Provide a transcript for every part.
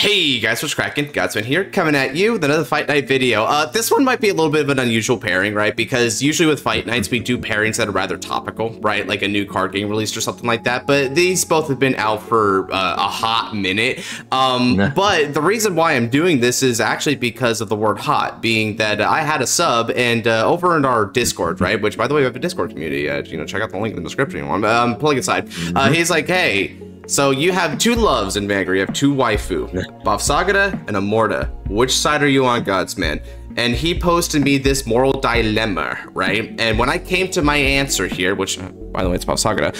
Hey guys, what's cracking? Godsman here, coming at you with another Fight Night video. This one might be a little bit of an unusual pairing, right? Because usually with Fight Nights, we do pairings that are rather topical, right? Like a new card getting released or something like that. But these both have been out for a hot minute. But the reason why I'm doing this is actually because of the word hot, being that I had a sub and over in our Discord, right? Which, by the way, we have a Discord community. Check out the link in the description. Pulling aside, he's like, hey, so you have two loves in Vanguard. You have two waifu, Bavsargra and Amorta. Which side are you on, Godsman? And he posted me this moral dilemma, right? And when I came to my answer here, which, by the way, it's Bavsargra,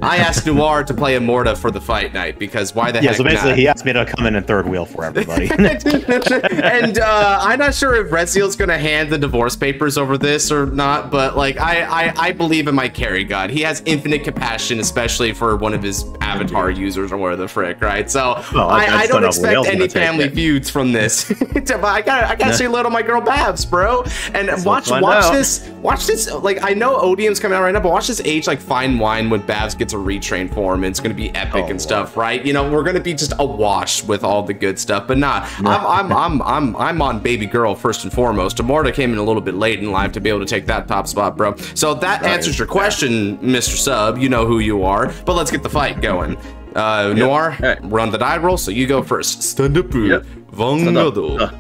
I asked Noir to play Amorta for the fight night, because why the heck so basically not? He asked me to come in third wheel for everybody. And I'm not sure if Reziel's gonna hand the divorce papers over this or not, but like I believe in my carry god. He has infinite compassion, especially for one of his avatar users or whatever the frick, right? So I don't expect any family feuds from this. But I gotta say hello to my girl Babs, bro. And watch this. Like, I know Odium's coming out right now, but watch this age like fine wine when Babs gets a retrain form. And it's gonna be epic and stuff, right? You know, we're gonna be just awash with all the good stuff. But nah, I'm on baby girl first and foremost. Amorta came in a little bit late in life to be able to take that top spot, bro. So that answers your question, Mr. Sub. You know who you are. But let's get the fight going. Noir, run the die roll, so you go first. Stand up, Vanguard.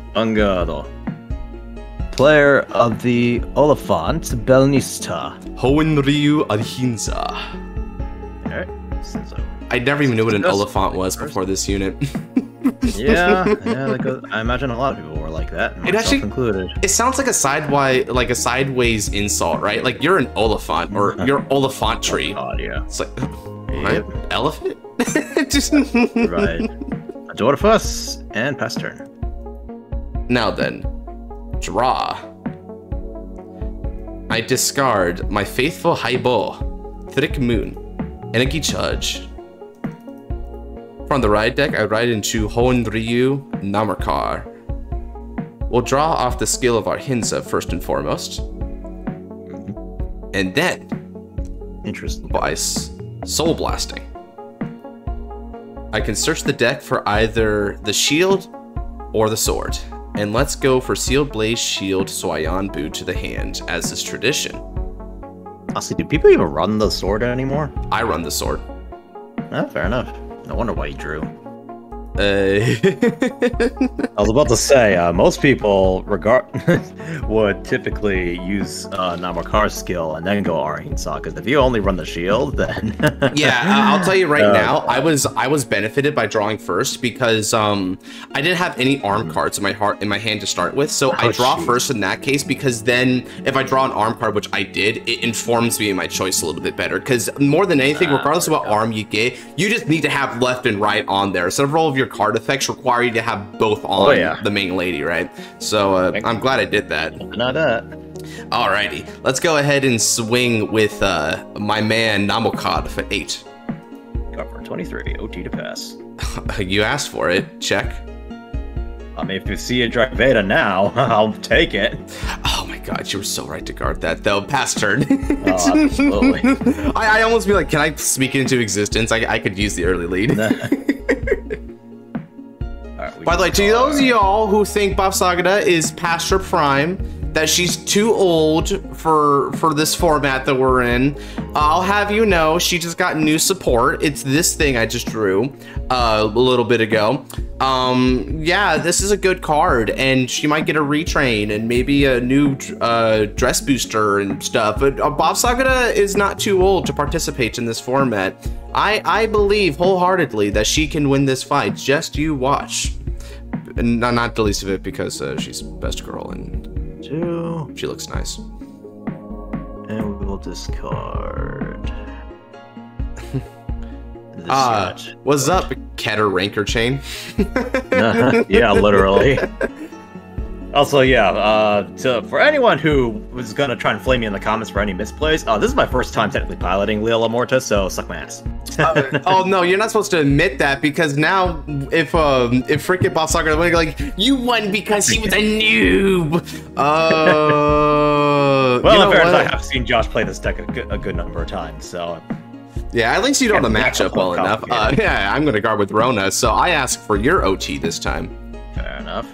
Player of the Oliphant, Belnista. Hoenryu Arhinsa. Alright, I never even knew what an Oliphant was before this unit. yeah, I imagine a lot of people were like that, myself included. It sounds like a sideways insult, right? Like you're an Oliphant or you're Oliphantry. Oh God, yeah. It's like, what? Elephant? Just right. Adorphus and pass turn. Now then, draw. I discard my faithful Haibo, Thick Moon, Energy Charge. From the ride deck, I ride into Hoenryu Namorkahr. We'll draw off the skill of Arhinsa first and foremost. And then, interesting, by Soul Blasting, I can search the deck for either the shield or the sword. And let's go for Sealed Blaze Shield Soyan Boot to the hand, as is tradition. Honestly, do people even run the sword anymore? I run the sword. Fair enough. No wonder why you drew. I was about to say, most people would typically use Namorkahr's skill and then go Arhinsa, because if you only run the shield, then yeah, I'll tell you right now, I was benefited by drawing first because I didn't have any arm cards in my hand to start with, so I draw first in that case, because then if I draw an arm card, which I did, it informs me in my choice a little bit better. Because more than anything, regardless of what arm you get, you just need to have left and right on there. Several of your card effects require you to have both on the main lady, right? So I'm glad I did that. Not that. Alrighty, let's go ahead and swing with my man Namorkahr for 8. Cover 23, OT to pass. You asked for it. Check. I mean, if you see a Drag Veda now, I'll take it. Oh my god, you were so right to guard that, though. Pass turn. Oh, absolutely. I almost be like, can I speak it into existence? I could use the early lead. By the way, to those of y'all who think Bavsargra is past her prime, that she's too old for this format that we're in, I'll have you know she just got new support. It's this thing I just drew a little bit ago. Yeah, this is a good card, and she might get a retrain and maybe a new dress booster and stuff. But Bavsargra is not too old to participate in this format. I believe wholeheartedly that she can win this fight. Just you watch. And not the least of it because she's best girl and she looks nice. And we will discard. What's up, Keter Ranker Chain? Yeah, literally. Also, yeah, for anyone who was gonna try and flame me in the comments for any misplays, this is my first time technically piloting Liael Amorta, so suck my ass. Oh no, you're not supposed to admit that, because now if freaking Bavsargra win, like, you won because he was a noob. Well, in fairness, I have seen Josh play this deck a good number of times, so Yeah, at least you know the matchup well enough. Yeah, I'm going to guard with Rona, so I ask for your OT this time. Fair enough.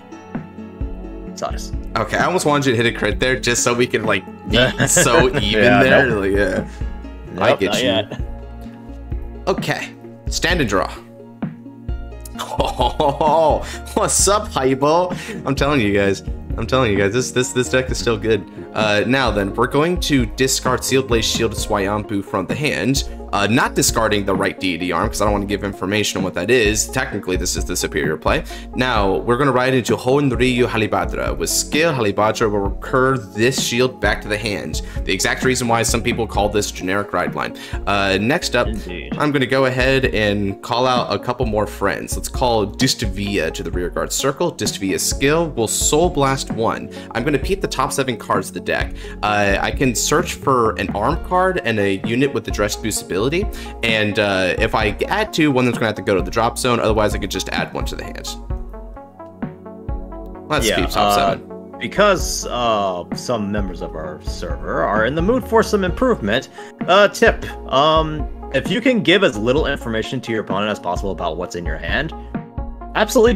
Size. Okay, I almost wanted you to hit a crit there just so we can, like, be so even there. Nope. Like, yeah. Nope, I get not you. Yet. Okay, stand and draw. Oh, what's up, Hybo? I'm telling you guys, this deck is still good. Now then, we're going to discard Sealed Blaze, Shielded Swayampu from the hand. Not discarding the right deity arm, because I don't want to give information on what that is. Technically, this is the superior play. Now, we're going to ride into Hoenryu Halibadra. With skill, Halibadra will recur this shield back to the hand. The exact reason why some people call this generic ride line. Next up, Indeed. I'm going to go ahead and call out a couple more friends. Let's call Distivia to the rearguard circle. Distivia's skill will Soul Blast 1. I'm going to peep the top 7 cards of the deck. I can search for an arm card and a unit with the Dress Boost ability. And if I add 2, one of them's going to have to go to the drop zone. Otherwise, I could just add 1 to the hands. Let's keep top 7. Because some members of our server are in the mood for some improvement, tip, if you can give as little information to your opponent as possible about what's in your hand, absolutely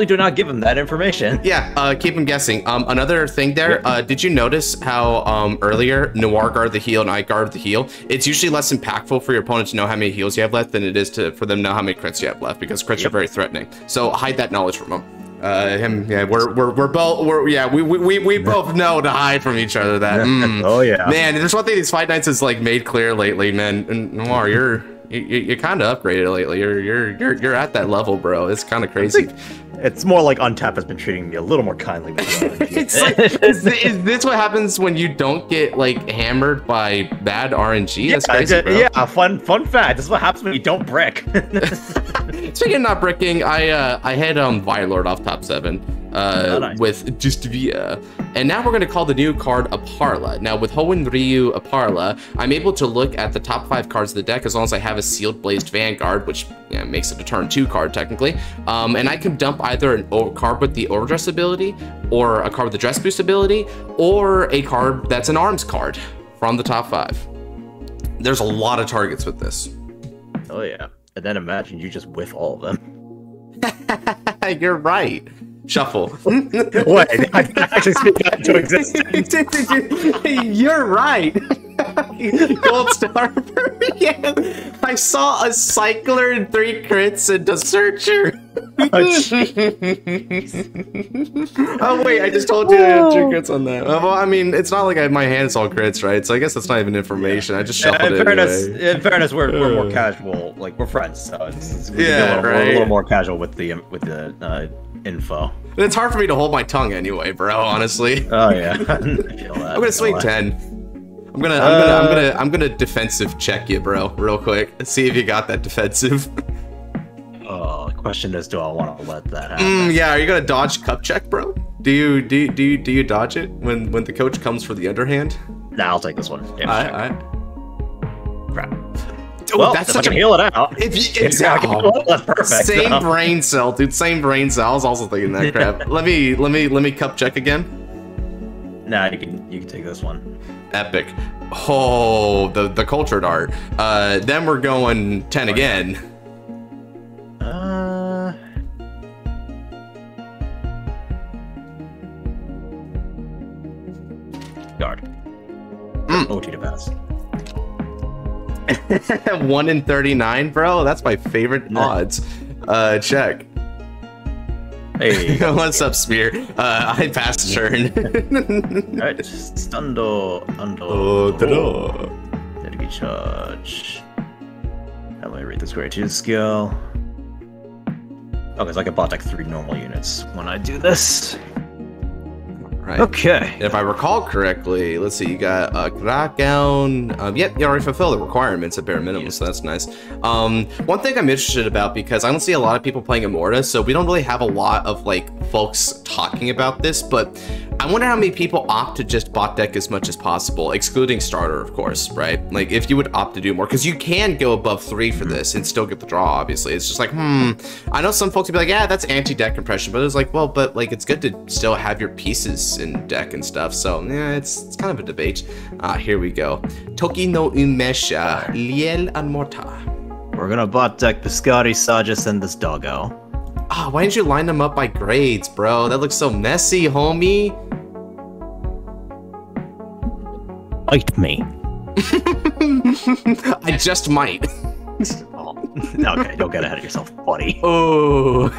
do not give him that information. Yeah, keep him guessing. Another thing there, did you notice how earlier Noir guard the heal and I guard the heal? It's usually less impactful for your opponent to know how many heals you have left than it is for them to know how many crits you have left, because crits are very threatening. So hide that knowledge from him. We're both we both know to hide from each other that. Oh yeah. Man, there's one thing these fight nights has like made clear lately, man. And Noir, you're kind of upgraded lately. You're at that level, bro. It's kind of crazy. It's more like Untap has been treating me a little more kindly. It's like, is this what happens when you don't get like hammered by bad RNG? That's crazy, bro. Yeah, fun fact. This is what happens when you don't brick. Speaking of not bricking, I had Firelord off top 7 nice. with Justivia. And now we're going to call the new card Aparla. Now with Hoenryu Aparla, I'm able to look at the top 5 cards of the deck as long as I have a Sealed Blazed Vanguard, which makes it a turn 2 card technically. And I can dump either a card with the Overdress ability, or a card with the Dress Boost ability, or a card that's an arms card from the top 5. There's a lot of targets with this. Oh yeah. And then imagine you just whiff all of them. You're right. Shuffle. Wait, I actually speak that into existence. You're right. Gold star. Yeah. I saw a cycler and 3 crits and a searcher. Oh wait, I just told you I had 2 crits on that. Well, I mean, it's not like my hand's all crits, right? So I guess that's not even information. I just shuffled it anyway. In fairness, we're more casual. Like, we're friends, so we're a little more casual with the info. But it's hard for me to hold my tongue anyway, bro. Honestly. Oh yeah. I feel that. I'm gonna swing 10. I'm gonna defensive check you, bro, real quick. See if you got that defensive. Oh, the question is, do I want to let that happen? Yeah, are you gonna dodge cup check, bro? Do you dodge it when the coach comes for the underhand? Nah, I'll take this one. Alright. Crap. Oh, Well, that's if such I can heal it out. That's perfect. Same brain cell, dude. Same brain cell. I was also thinking that crap. Let me cup check again. Nah, you can take this one. Epic. Oh, the cultured art. Then we're going 10 again. Guard. OT to pass. 1 in 39, bro. That's my favorite odds. Check. Hey. What's up, Spear? I passed turn. Alright, Stundo, Energy charge. Now let me read this grade 2 skill. Okay, so I can bot deck 3 normal units when I do this. Right. Okay. If I recall correctly, let's see, you got Kraken. Yep, you already fulfilled the requirements at bare minimum, so that's nice. One thing I'm interested about, because I don't see a lot of people playing Amorta, so we don't really have a lot of like folks talking about this, but I wonder how many people opt to just bot deck as much as possible, excluding starter, of course, right? Like if you would opt to do more, because you can go above 3 for this and still get the draw, obviously. It's just like, I know some folks would be like, yeah, that's anti-deck compression, but it's like, well, but like it's good to still have your pieces misplays in deck and stuff. So yeah, it's kind of a debate. Here we go. Toki no Umesha, Liael Amorta. We're gonna bot deck Biscotti, Sajas, and this doggo. Why didn't you line them up by grades, bro? That looks so messy, homie. Bite me. I just might. Okay, don't get ahead of yourself, buddy. Oh.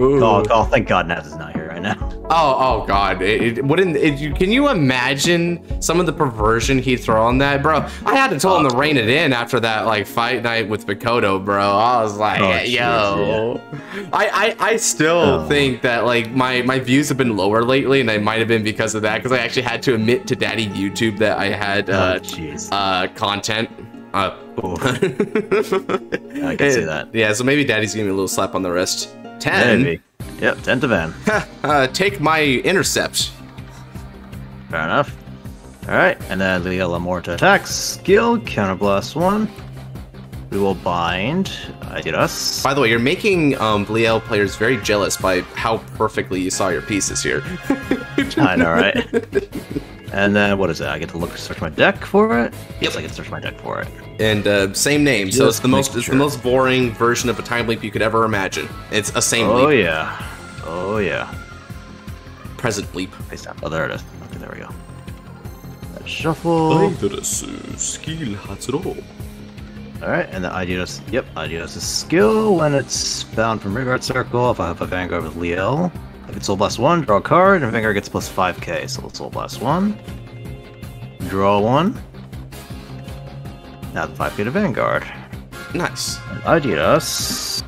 Oh, thank God Naz is not here right now. Oh God! Can you imagine some of the perversion he'd throw on that, bro? I had to tell him to rein it in after that like fight night with Mikoto, bro. I was like, yo, yeah. I still think that like my views have been lower lately, and it might have been because of that, because I actually had to admit to Daddy YouTube that I had content. I can see that. Yeah, so maybe Daddy's giving me a little slap on the wrist. 10. Maybe. Yep, 10 to Van. Take my intercept. Fair enough. Alright, and then Liael Amorta attacks. Skill, counterblast 1. We will bind. Adidas. By the way, you're making Liael players very jealous by how perfectly you saw your pieces here. I know, right? And then, what is it? I get to search my deck for it? Yes, I get to search my deck for it. And same name, so it's the most boring version of a time leap you could ever imagine. It's a same leap. Oh yeah. Oh yeah. Present leap. Paste down. Oh, there it is. Okay, there we go. Let's shuffle. Alright, and the Adidas. Yep, Adidas' skill when it's found from Vanguard Circle. If I have a Vanguard with Liael. If it's Soul Blast 1, draw a card, and Vanguard gets plus 5k. So let's Soul Blast 1. Draw 1. Now the 5k to Vanguard. Nice. And Adidas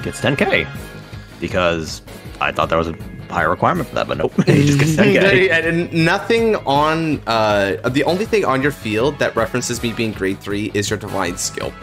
gets 10k. Because I thought there was a higher requirement for that, but nope. He just gets 10k. And nothing on... the only thing on your field that references me being grade 3 is your Divine Skill.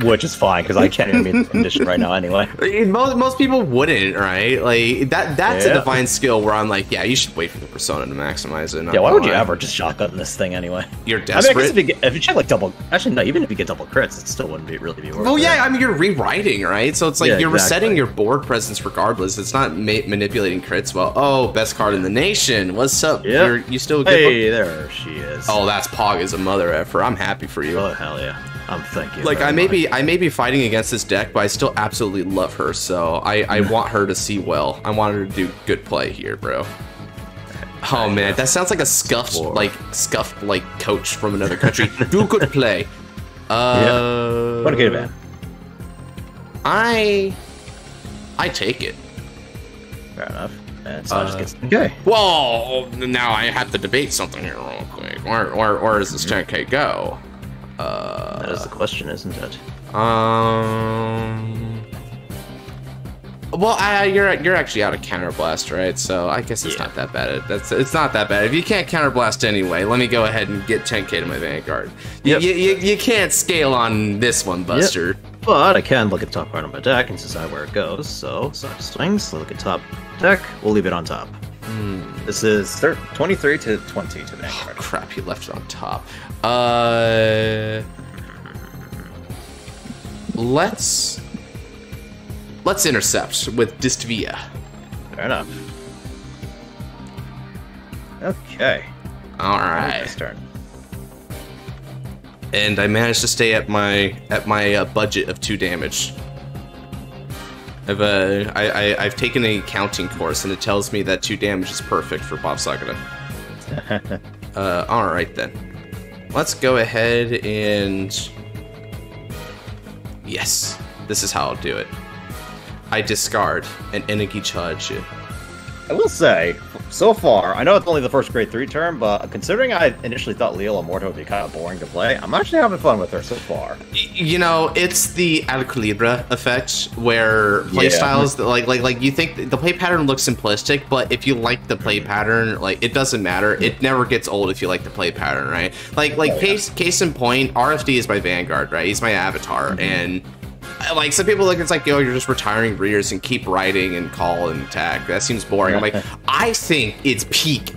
Which is fine, because I can't even meet the condition right now anyway. Most people wouldn't, right? Like, that's a Divine Skill where I'm like, yeah, you should wait for the Persona to maximize it. Yeah, why would you ever just shotgun this thing anyway? You're desperate. I mean, if you check like double... Actually, no, even if you get double crits, it still wouldn't really be worth it. Oh yeah, I mean, you're rewriting, right? So it's like you're exactly. resetting your board presence regardless. It's not manipulating crits. Well, oh, best card in the nation. What's up? Yep. You still good? Hey, there she is. Oh, that's Pog as a mother effer. I'm happy for you. Oh, hell yeah. Thank you. Like, I may be fighting against this deck, but I still absolutely love her. So I want her to see well. I want her to do good play here, bro. Oh man, that sounds like a scuffed coach from another country. Do good play. What a good man. I take it. Fair enough. And so I just gets okay. Well, now I have to debate something here real quick. Where does this 10k go? That is the question, isn't it? Well, you're actually out of counterblast, right? So I guess it's not that bad. It's not that bad. If you can't counterblast anyway, let me go ahead and get 10k to my Vanguard. Yep. You can't scale on this one, Buster. Yep. But I can look at the top part of my deck and decide where it goes. So side swings. Look at top deck. We'll leave it on top. This is 23 to 20 to Vanguard. Oh, crap, he left it on top. Let's intercept with Distvia. Fair enough. Okay. All right. This turn. And I managed to stay at my budget of 2 damage. I've taken an accounting course, and it tells me that 2 damage is perfect for Bavsargra. All right then. Let's go ahead and... Yes, this is how I'll do it. I discard an energy charge. I will say, so far, I know it's only the first grade 3 turn, but considering I initially thought Liael Amorta would be kind of boring to play, I'm actually having fun with her so far. You know, it's the Halibadra effect, where playstyles, like you think the play pattern looks simplistic, but if you like the play pattern, like, it doesn't matter. It never gets old if you like the play pattern, right? Case in point, RFD is my Vanguard, right? He's my avatar, and... Like, some people look, it's like, yo, you're just retiring rears and keep writing and call and attack. That seems boring. I'm like, I think it's peak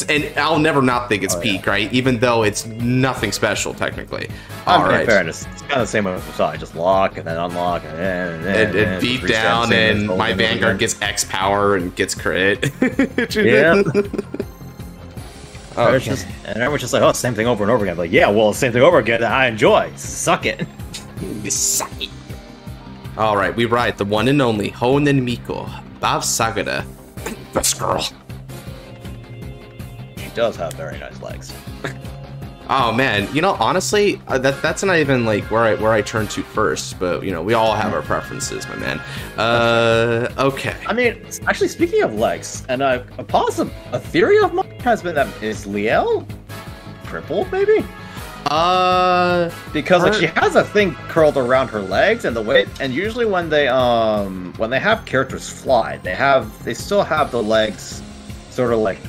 and I'll never not think it's peak, right? Even though it's nothing special technically. All right. In fairness, it's kind of the same with Versailles. Just lock and then unlock and beat down, and my Vanguard gets X power and gets crit. Yeah. Okay. And everyone's just like, oh, same thing over and over again. Like, yeah, well, same thing over again. I enjoy. Suck it. Suck it. All right, we ride the one and only Honen Miko, Bavsargra. Best girl. She does have very nice legs. Oh man, you know, honestly, that's not even like where I turn to first, but you know, we all have our preferences, my man. Okay. I mean, actually, speaking of legs, and a theory of mine has been that is Liael crippled, maybe? Because like she has a thing curled around her legs, and usually when they have characters fly, they still have the legs sort of like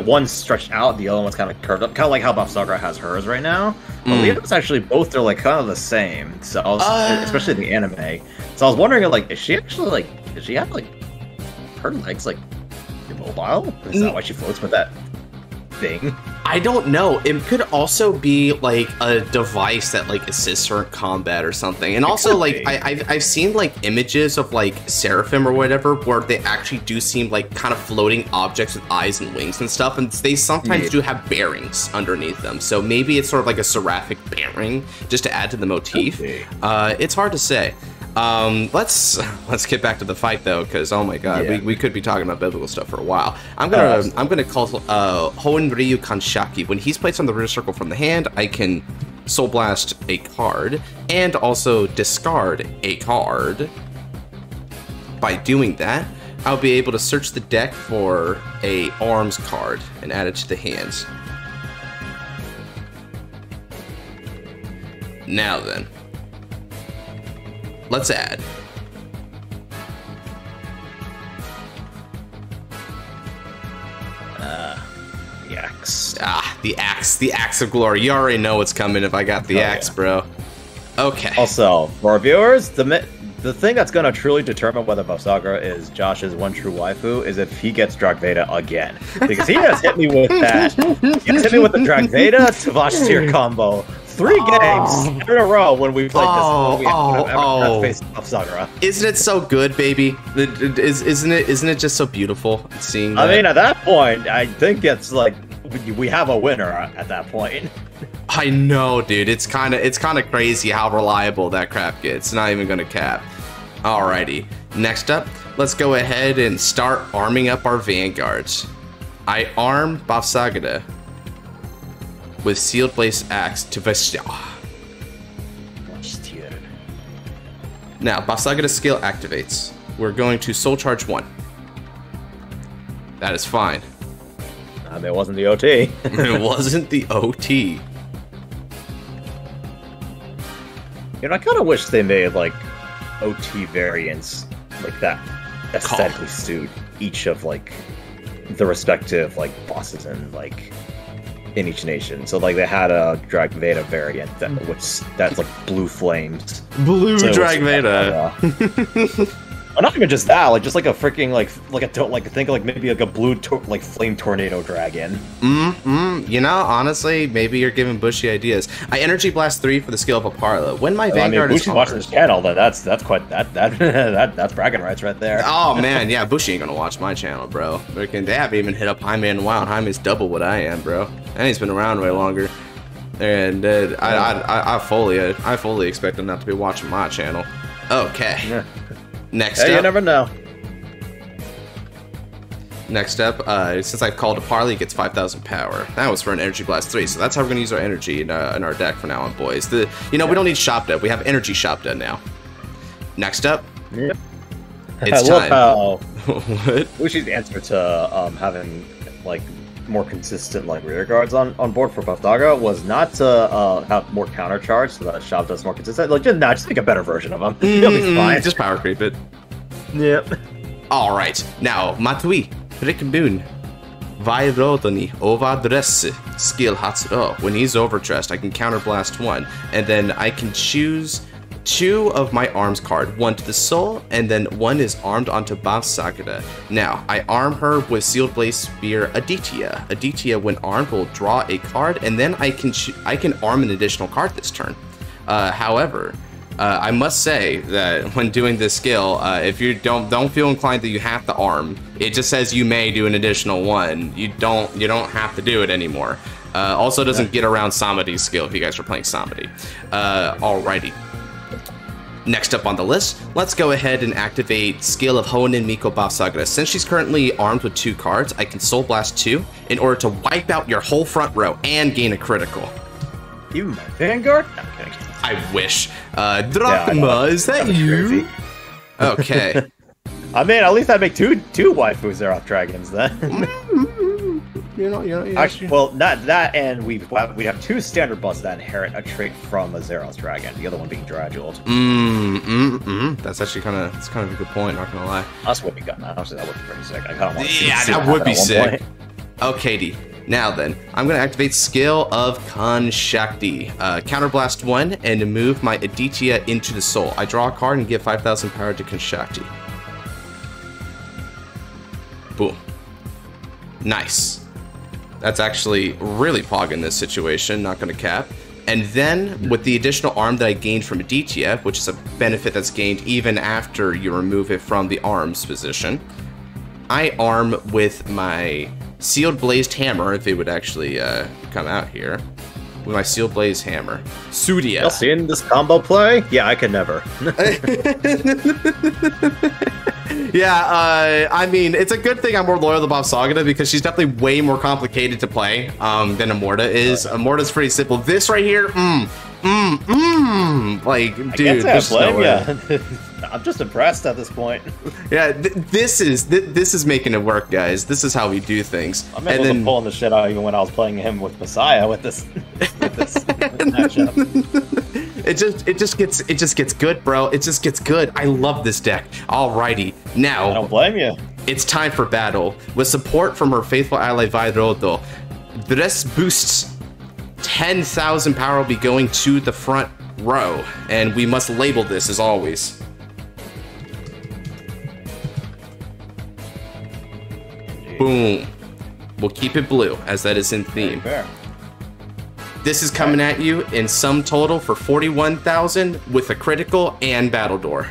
one's stretched out, the other one's kind of curved up, kind of like how Bavsargra has hers right now. But Liael's actually both, they're like kind of the same. So especially in the anime. So I was wondering, like, does she have like her legs like immobile? Is that why she floats with that thing? I don't know. It could also be like a device that like assists her in combat or something. And also like I've seen like images of like Seraphim or whatever where they actually do seem like kind of floating objects with eyes and wings and stuff, and they sometimes do have bearings underneath them. So maybe it's sort of like a seraphic bearing just to add to the motif. It's hard to say. Let's get back to the fight though, because oh my god, we could be talking about biblical stuff for a while. I'm gonna call Hoen Ryu Kanshaki. When he's placed on the rear circle from the hand, I can Soul Blast a card and also discard a card. By doing that, I'll be able to search the deck for a arms card and add it to the hands. Now then. Let's add. The axe. The axe of glory. You already know what's coming if I got the axe, bro. Okay. Also, for our viewers, the thing that's gonna truly determine whether Bavsargra is Josh's one true waifu is if he gets Dragveda again, because he has hit me with that. He has hit me with the Dragveda Tvashtar combo. 3 games in a row when we played this. We have faced Bavsargra. Isn't it so good, baby? Isn't it just so beautiful seeing that? I mean, at that point, I think it's like we have a winner at that point. I know, dude. It's kind of crazy how reliable that crap gets. Not even gonna cap. Alrighty. Next up, let's go ahead and start arming up our vanguards. I arm Bavsargra with Sealed Blaze Axe to Tvashtar. Now, Bavsargra's skill activates. We're going to Soul Charge 1. That is fine. It wasn't the OT. It wasn't the OT. You know, I kind of wish they made, like, OT variants like that aesthetically suit each of, like, the respective, like, bosses and, like, in each nation. So like they had a Dragveda variant that's like blue flames. Blue so Dragveda. Well, not even just that, like just like a freaking think like maybe like a blue flame tornado dragon. You know, honestly, maybe you're giving Bushy ideas. I Energy Blast 3 for the skill of Aparla. When my Vanguard is watching this channel, that's quite that's bragging rights right there. Oh man, yeah, Bushy ain't gonna watch my channel, bro. They haven't even hit up Jaime in a while. Jaime's double what I am, bro, and he's been around way longer. And I fully expect him not to be watching my channel. Okay. Yeah. Next up, you never know. Next up, since I've called a parley, he gets 5,000 power. That was for an Energy Blast 3, so that's how we're going to use our energy in our deck from now on, boys. We don't need Shopda. We have Energy Shopda now. Next up, it's time. What? Bushi's answer to having, like, more consistent, like, rear guards on board for Bavsargra was not to have more counter charge so that Shopda's more consistent. Like, just make a better version of him. He'll be fine. Just power creep it. Yep. Alright, now, Matui, Rikbun, Vairodoni, Ovadresse, skill Hatsuro. When he's overdressed, I can counterblast 1, and then I can choose 2 of my arms card, 1 to the soul, and then 1 is armed onto Bavsargra. Now, I arm her with Sealed Blaze Spear Aadhitya. Aadhitya, when armed, will draw a card, and then I can arm an additional card this turn. However, I must say that when doing this skill, if you don't feel inclined that you have to arm, it just says you may do an additional 1. You don't have to do it anymore. Also doesn't get around Samadi's skill if you guys are playing Samadi. Alrighty. Next up on the list, let's go ahead and activate skill of Hoenn Miko Bavsargra. Since she's currently armed with 2 cards, I can Soul Blast 2 in order to wipe out your whole front row and gain a critical. Even my Vanguard? No, I'm kidding. I wish. Drachma, is that you? Okay. I mean, at least I make two waifus there off dragons then. Actually, well, not that, and we have 2 standard busts that inherit a trait from a Zeros dragon. The other one being Draduled. That's actually kind of a good point. Not gonna lie. That's what we got now. Honestly, that would be pretty sick. I kind of want to. Yeah, that would be sick. Okay, D. Now then, I'm going to activate skill of Kanshakti. Counterblast 1 and move my Aadhitya into the soul. I draw a card and give 5,000 power to Kanshakti. Boom. Nice. That's actually really pog in this situation, not going to cap. And then, with the additional arm that I gained from Aadhitya, which is a benefit that's gained even after you remove it from the arms position, I arm with my Sealed Blazed Hammer, if it would actually come out here, with my Sealed Blazed Hammer. Sudia. Y'all seen this combo play? Yeah, I could never. Yeah, I mean, it's a good thing I'm more loyal to Bavsargra because she's definitely way more complicated to play than Amorta is. Amorta's pretty simple. This right here, like, dude, I blame ya. I'm just impressed at this point. Yeah, this is making it work, guys. This is how we do things. I'm able to pulling the shit out even when I was playing him with Messiah with this matchup. It just gets good, bro. It just gets good. I love this deck. Alrighty, now I don't blame you. It's time for battle. With support from her faithful ally Vaidrodo, this boosts 10,000 power will be going to the front row, and we must label this as always. Boom. We'll keep it blue, as that is in theme. Fair. This is coming at you in sum total for 41,000 with a critical and battle door.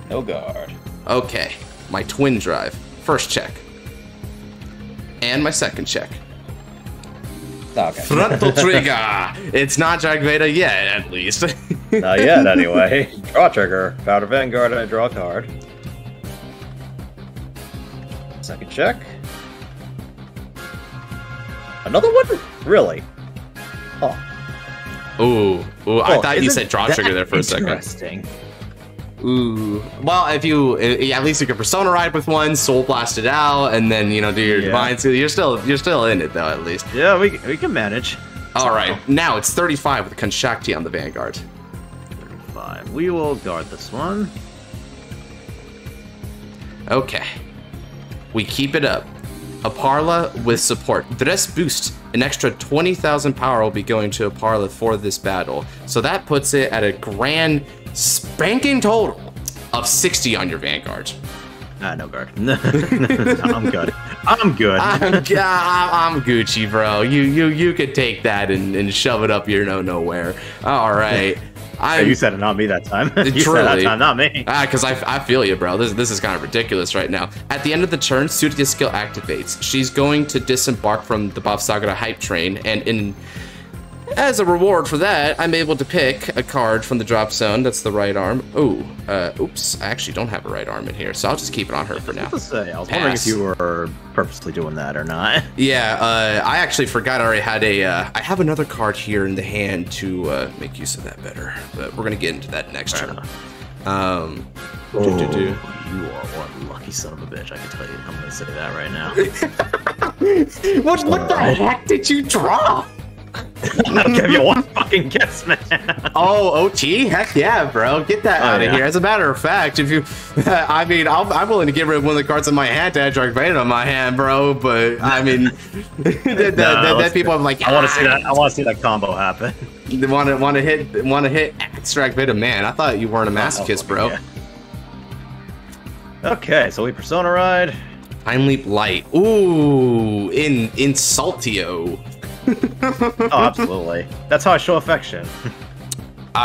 No guard. Okay, my twin drive. First check. And my second check. Okay. Frontal trigger! It's not Jagveda yet, at least. Not yet, anyway. Draw trigger. Powder Vanguard, and I draw a card. Second check. Another one? Really? Oh. Ooh, I thought you said draw trigger there for a second. Interesting. Ooh. Well, if you at least you can Persona Ride with one, Soul Blast it out, and then do your Divine Seal. You're still in it though, at least. Yeah, we can manage. All right, now it's 35 with Kanshakti on the Vanguard. 35. We will guard this one. Okay. We keep it up. Aparla with support. Dress boost. An extra 20,000 power will be going to Aparla for this battle. So that puts it at a grand spanking total of 60 on your Vanguard. No guard. I'm good. I'm good. I'm Gucci, bro. You could take that and shove it up your nowhere. All right. You said it, not me that time. You said that time, not me. Because I feel you, bro. This is kind of ridiculous right now. At the end of the turn, Sutia's skill activates. She's going to disembark from the Bavsargra hype train, and as a reward for that, I'm able to pick a card from the drop zone. That's the right arm. Ooh, oops. I actually don't have a right arm in here, so I'll just keep it on her for now. I was wondering if you were purposely doing that or not. Yeah, I actually forgot I already had I have another card here in the hand to make use of that better, but we're gonna get into that next turn. You are one lucky son of a bitch. I can tell you. I'm gonna say that right now. What the heck did you draw? I'll give you one fucking kiss, man. Oh, OT? Heck yeah, bro. Get that out of here. As a matter of fact, if you, I mean, I'm willing to get rid of one of the cards in my hand to add Dark Vader on my hand, bro. But I mean, that people are like, I want to see that. I want to see that combo happen. They want to hit Extract Vader, man. I thought you weren't a masochist, bro. Yeah. Okay, so we Persona Ride. Time Leap Light. Ooh, in Saltio. Oh, absolutely. That's how I show affection.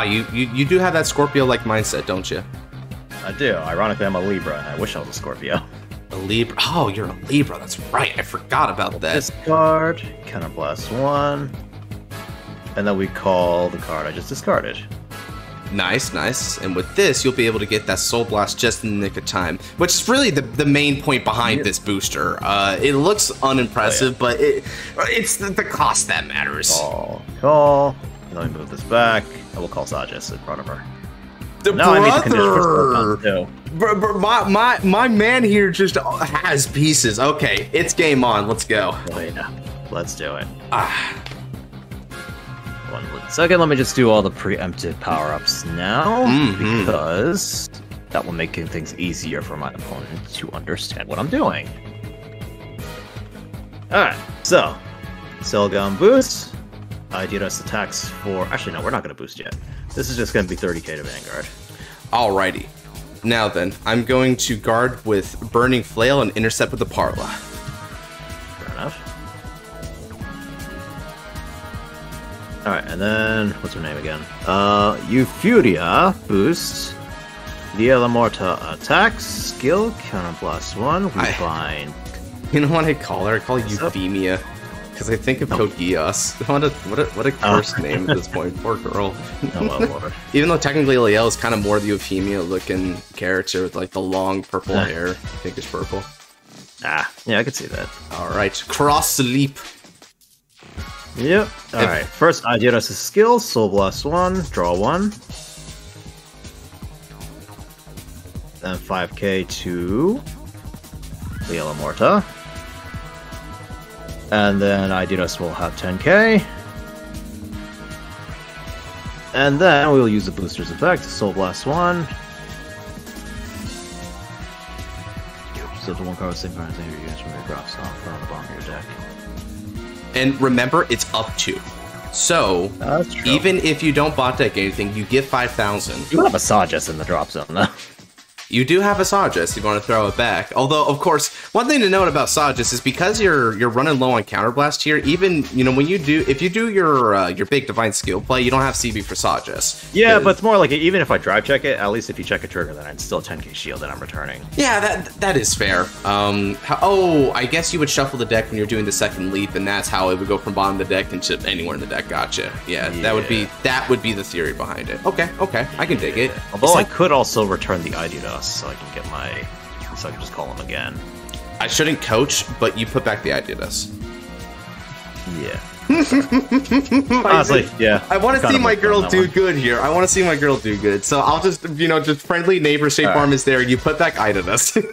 You do have that Scorpio-like mindset, don't you? I do. Ironically, I'm a Libra, and I wish I was a Scorpio. A Libra. Oh, you're a Libra. That's right. I forgot about that. Discard. Counterblast 1. And then we call the card I just discarded. Nice, nice. And with this, you'll be able to get that Soul Blast just in the nick of time, which is really the main point behind this booster. It looks unimpressive, but it's the cost that matters. Call. Let me move this back. I will call Sajas in front of her. Now I need the condition for too. My man here just has pieces. Okay, it's game on. Let's go. Oh, yeah. Let's do it. One second, let me just do all the preemptive power-ups now, because that will make things easier for my opponent to understand what I'm doing. Alright, so, Selgon boost. Aadhitya attacks for... Actually, no, we're not going to boost yet. This is just going to be 30k to Vanguard. Alrighty. Now then, I'm going to guard with Burning Flail and intercept with the Parla. Fair enough. Alright, and then, what's her name again? Euphuria boosts. Liael Amorta attacks. Skill, counterblast 1. We find... You know what I call her? I call her Euphemia. Because I think of Code Geass. What a cursed name at this point. Poor girl. Lord. Even though technically Liael is kind of more the Euphemia looking character with like the long purple hair. Pinkish purple. Ah, yeah, I could see that. Alright, Cross Leap. Yep. Alright, first Aadhitya's skill, Soul Blast 1, draw 1. Then 5k to Liael Amorta. And then Aadhitya will have 10k. And then we will use the booster's effect, Soul Blast 1. So the one card with the same power as your units from your drops off on the bottom of your deck. And remember, it's up to. So, even if you don't bot deck anything, you get 5,000. You have a Sajas in the drop zone, though. You do have a Sajas if you want to throw it back. Although, of course, one thing to note about Sajas is because you're running low on counterblast here. Even when if you do your big divine skill play, you don't have CB for Sajas. Yeah, but it's more like even if I drive check it, at least if you check a trigger, then it's still 10k shield that I'm returning. Yeah, that is fair. I guess you would shuffle the deck when you're doing the second leap, and that's how it would go from bottom of the deck into anywhere in the deck. Gotcha. Yeah, that would be the theory behind it. Okay, I can dig it. Although I could also return the Aadhitya. So I can get so I can just call him again. I shouldn't coach, but you put back the Aadhitya. Yeah. Honestly, yeah. I want to see my girl do good here. I want to see my girl do good. So I'll just, just friendly neighbor shape farm is there. You put back Aadhitya.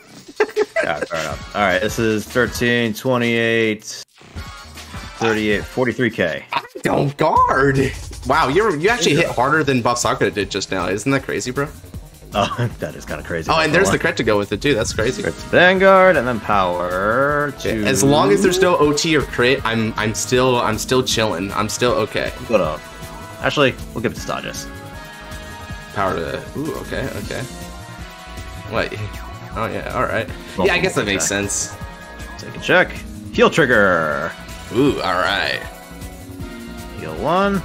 Yeah, fair enough. All right, this is 13, 28, 38, 43k. I don't guard. Wow, you actually hit harder than Bavsargra did just now. Isn't that crazy, bro? Oh, that is kind of crazy. Oh, and there's the crit to go with it too. That's crazy. Vanguard and then power. As long as there's no OT or crit, I'm still chilling. I'm still okay. Hold up. Actually, we'll give it to Sajas. Power to. Ooh, okay. What? Oh yeah. All right. Yeah, I guess that makes sense. Take a check. Heal trigger. Ooh, all right. Heal 1.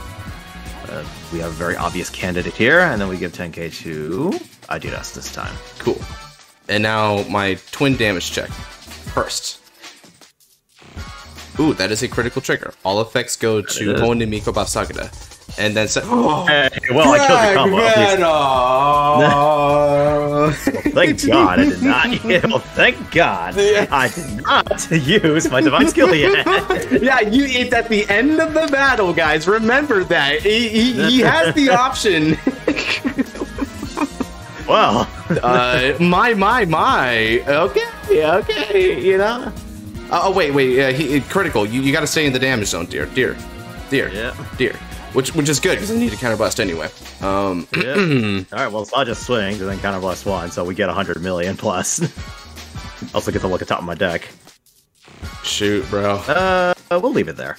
We have a very obvious candidate here, and then we give 10k to Aadhitya this time. Cool. And now my twin damage check. First. Ooh, that is a critical trigger. All effects go to Hoenn and Miko Bavsargra. And then hey, well, I killed the combo. Thank God I did not. Thank God I did not use my divine skill yet. Yeah, it's at the end of the battle, guys. Remember that. He has the option. Well. My. Okay. Oh, wait. Critical. You got to stay in the damage zone, dear. Deer. Yeah. Deer. Which is good, because I need to counterblast anyway. Yeah. Alright, well, I'll just swing, and then counterblast 1, so we get 100 million plus. Also get to look at top of my deck. Shoot, bro. We'll leave it there.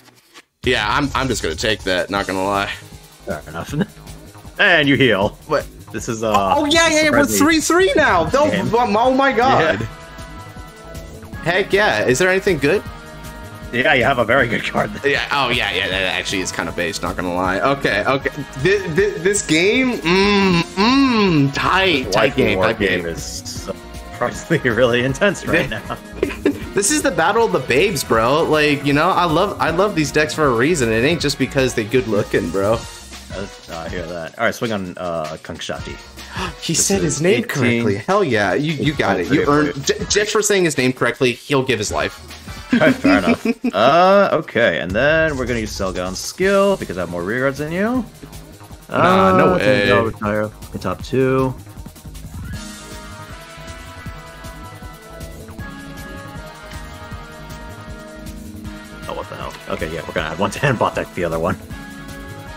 Yeah, I'm just gonna take that, not gonna lie. Fair enough. And you heal. What? This is, Oh, yeah, we're 3-3 now! Oh my god! Yeah. Heck yeah. Is there anything good? Yeah, you have a very good card there. Yeah, oh yeah, that actually is kind of based, not gonna lie. Okay. This game, tight game. Is surprisingly really intense right now. This is the battle of the babes, bro. Like, you know, I love these decks for a reason. It ain't just because they good looking, bro. I hear that. Alright, swing on Kangshati. He said his name correctly. Hell yeah, you got it. You earned just for saying his name correctly, he'll give his life. Alright, fair enough. Okay, and then we're gonna use Selgon's skill because I have more rearguards than you. Nah, no way. I'll retire in top 2. Oh, what the hell? Okay, yeah, we're gonna add 1 to hand bot deck the other one.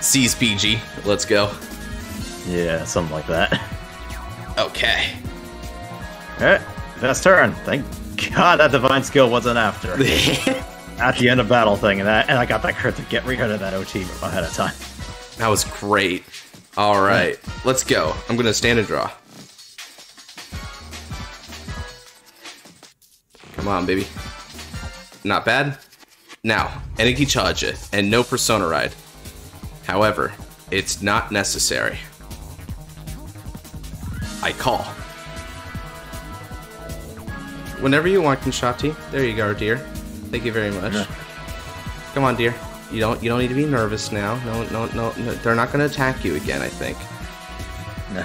Seize BG. Let's go. Yeah, something like that. Okay. Alright, last turn. Thank God that divine skill wasn't after. At the end of battle thing, and I got that card to get rid of that OT ahead of time. That was great. Alright, let's go. I'm gonna stand and draw. Come on, baby. Not bad. Now, Energy Charge it, and no Persona Ride. However, it's not necessary. I call. Whenever you want, Kinshati. There you go, dear. Thank you very much. Yeah. Come on, dear. You don't need to be nervous now. No. They're not gonna attack you again, I think. No.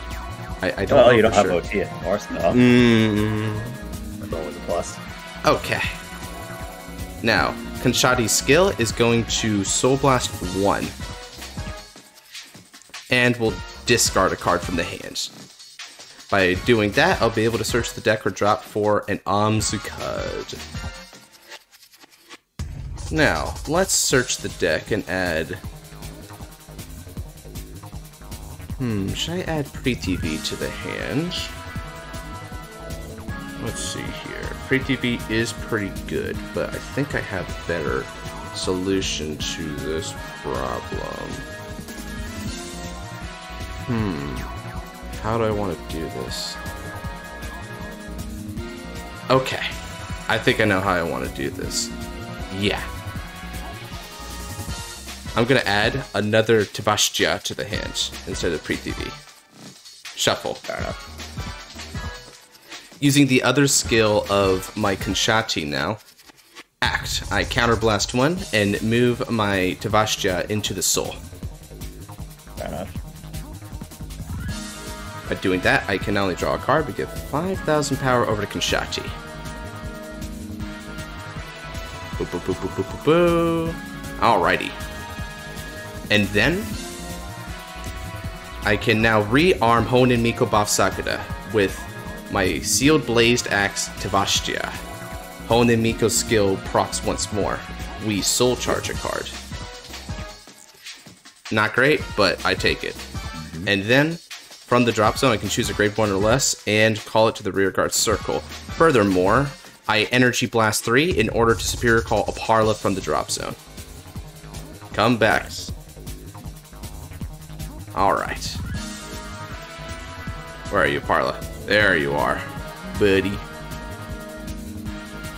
I don't know. You don't have sure. OT anymore, so. That's always a plus. Okay. Now, Kinshati's skill is going to Soul Blast 1. And we'll discard a card from the hand. By doing that, I'll be able to search the deck or drop for an Amzukad. Now, let's search the deck and add... should I add Pre-TV to the hand? Let's see here. Pre-TV is pretty good, but I think I have a better solution to this problem. How do I want to do this? Okay. I think I know how I want to do this. Yeah. I'm going to add another Tvashtar to the hand instead of Pre-TV. Shuffle. Fair enough. Using the other skill of my Kinshati now, act. I counterblast 1 and move my Tvashtar into the soul. Fair enough. By doing that, I can not only draw a card, but give 5,000 power over to Kinshati. Boo, boo, boo, boo, boo, boo, boo. Alrighty. And then, I can now rearm Honen Miko Bavsargra with my Sealed Blazed Axe Tvashtar. Honen Miko's skill procs once more. We soul charge a card. Not great, but I take it. And then, from the drop zone, I can choose a grade 1 or less and call it to the rearguard circle. Furthermore, I Energy Blast 3 in order to Superior Call a Parla from the drop zone. Come back. Alright. Where are you, Parla? There you are, buddy.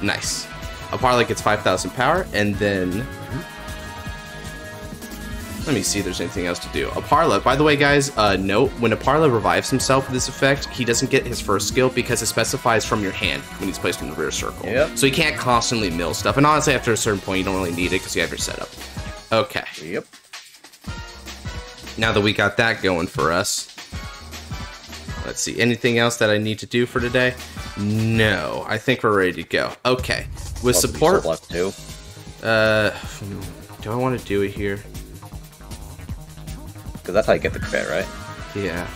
Nice. A Parla gets 5,000 power, and then... Let me see if there's anything else to do. A Parla, by the way, guys, note, when a Parla revives himself with this effect, he doesn't get his first skill because it specifies from your hand when he's placed in the rear circle. Yep. So he can't constantly mill stuff. And honestly, after a certain point, you don't really need it because you have your setup. Okay. Yep. Now that we got that going for us, let's see. Anything else that I need to do for today? No. I think we're ready to go. Okay. With support... Do I want to do it here? Because that's how you get the crit, right? Yeah.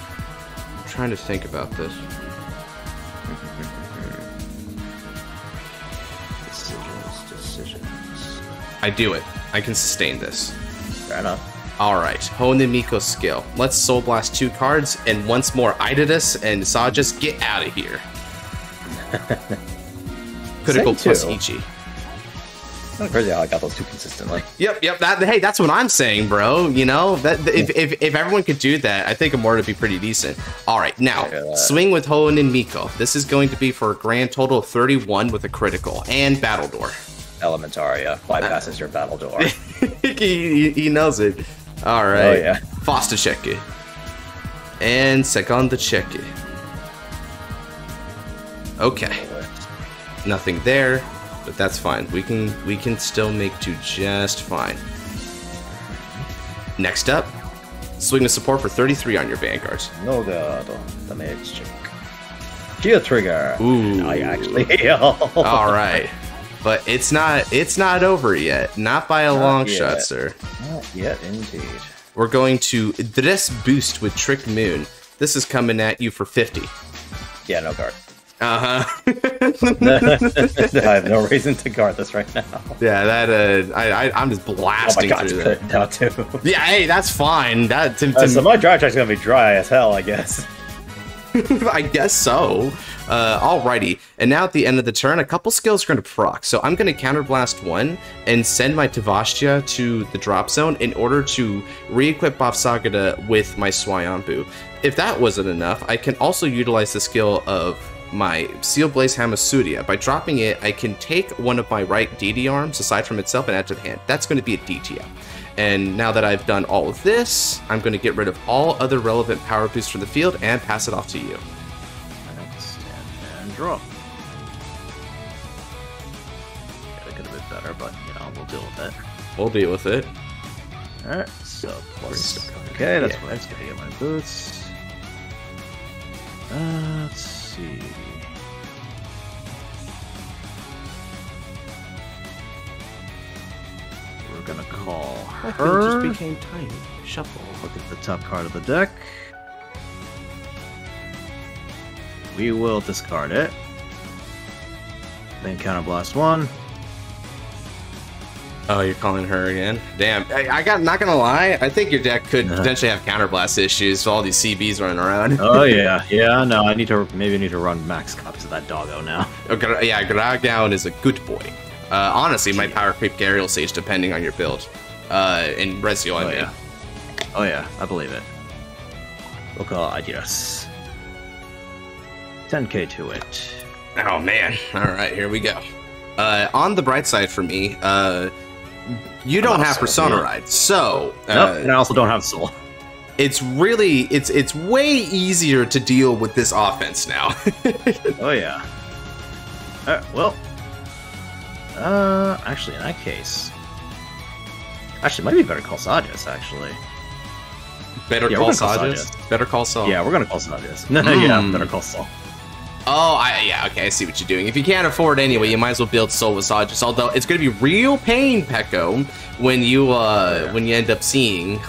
I'm trying to think about this. Decisions. I do it. I can sustain this. Fair enough. All right, Hoenn Miko's skill. Let's Soul Blast 2 cards, and once more, Aadhitya and Sajas, get out of here. Critical plus Ichi. Kind of crazy how I got those two consistently. Yep. Hey, that's what I'm saying, bro. You know, that if everyone could do that, I think Amorta would be pretty decent. All right, now swing with Hoenn Miko. This is going to be for a grand total of 31 with a critical and battle door. Elementaria bypasses your battle door. he knows it. All right. Oh yeah. Faster check it. And second check it. Okay. Nothing there. But that's fine. We can still make do just fine. Next up, swing with support for 33 on your Vanguard. No god, damage check. Shield trigger. Ooh, I actually heal. All right, but it's not over yet. Not by a long shot, sir. Not yet, indeed. We're going to Dress Boost with Trick Moon. This is coming at you for 50. Yeah, no guard. I have no reason to guard this right now. Yeah, that I'm just blasting through that. Now too. Yeah, hey, that's fine. That so my dry track's gonna be dry as hell, I guess. I guess so. Alrighty, and now at the end of the turn, a couple skills are going to proc. So I'm going to counterblast one and send my Tvashtar to the drop zone in order to re-equip Bavsargra with my Swayambu. If that wasn't enough, I can also utilize the skill of my Seal Blaze Hamasuria. By dropping it, I can take one of my right DD arms aside from itself and add to the hand. That's going to be a DTM. And now that I've done all of this, I'm going to get rid of all other relevant power boosts from the field and pass it off to you. Next, and draw. Yeah, that could have been better, but you know, we'll deal with it. We'll deal with it. Alright, so plus. Okay, that's what I was gonna get my boots. Let's see. We're gonna call her. Just became tiny. Shuffle. Look at the top card of the deck. We will discard it. Then counterblast one. Oh, you're calling her again? Damn. Not gonna lie, I think your deck could potentially have counterblast issues with all these CBs running around. Oh yeah, yeah. No, maybe I need to run max copies of that doggo now. Okay, yeah, Gragdown is a good boy. Honestly, my power creep Gariel Sage depending on your build. In Reziel, I mean. Yeah. Oh yeah, I believe it. We'll call Adios. 10k to it. Oh man. Alright, here we go. On the bright side for me, you don't have Persona Ride, so nope, and I also don't have Soul. It's really it's way easier to deal with this offense now. Oh yeah. Well, actually, in that case, it might be better call Sajas. Actually, better call Sajas. Better call Saul. Yeah, we're gonna call Sajas. Yeah, better call Saul. Oh, yeah, okay, I see what you're doing. If you can't afford it anyway, you might as well build Soul with Sajas. Although it's going to be real pain, Pecco, when you when you end up seeing